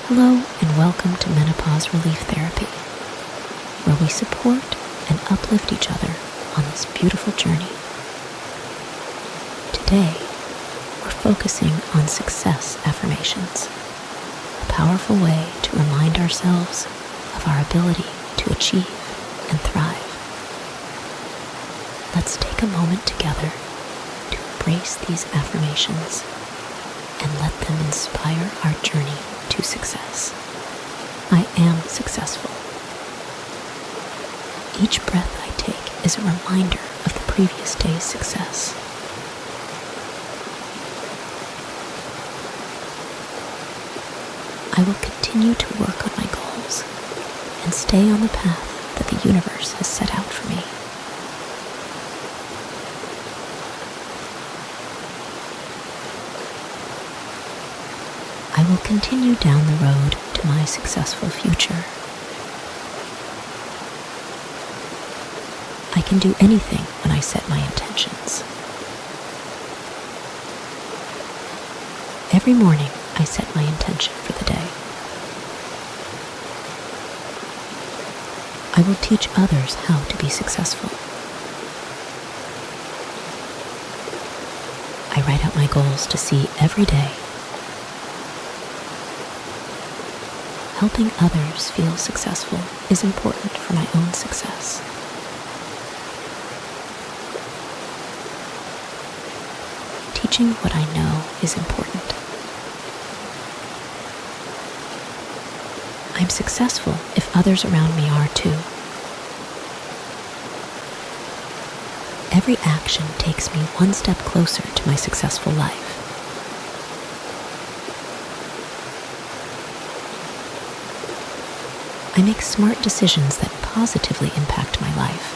Hello and welcome to Menopause Relief Therapy, where we support and uplift each other on this beautiful journey. Today, we're focusing on success affirmations, a powerful way to remind ourselves of our ability to achieve and thrive. Let's take a moment together to embrace these affirmations and let them inspire our journey to success. I am successful. Each breath I take is a reminder of the previous day's success. I will continue to work on my goals and stay on the path that the universe has set out for me. I will continue down the road to my successful future. I can do anything when I set my intentions. Every morning, I set my intention for the day. I will teach others how to be successful. I write out my goals to see every day. Helping others feel successful is important for my own success. Teaching what I know is important. I'm successful if others around me are too. Every action takes me one step closer to my successful life. I make smart decisions that positively impact my life.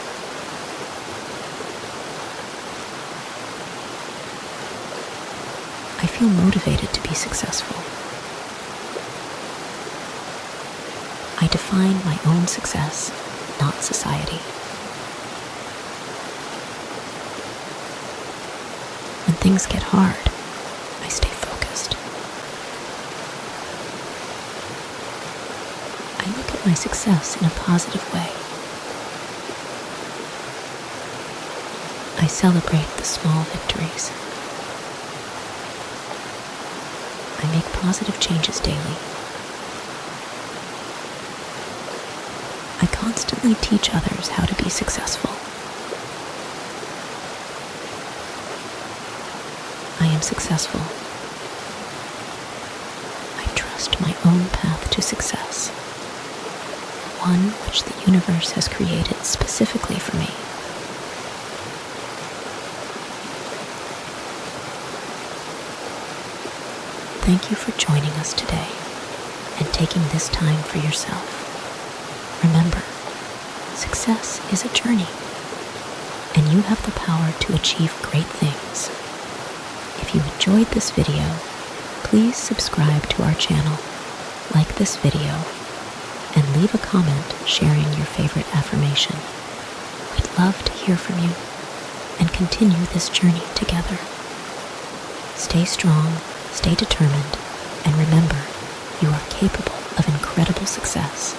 I feel motivated to be successful. I define my own success, not society. When things get hard, I stay focused. I look at my success in a positive way. I celebrate the small victories. I make positive changes daily. I constantly teach others how to be successful. I am successful. I trust my own path to success, one which the universe has created specifically for me. Thank you for joining us today and taking this time for yourself. Remember, success is a journey, and you have the power to achieve great things. If you enjoyed this video, please subscribe to our channel, like this video, and leave a comment sharing your favorite affirmation. We'd love to hear from you and continue this journey together. Stay strong, stay determined, and remember, you are capable of incredible success.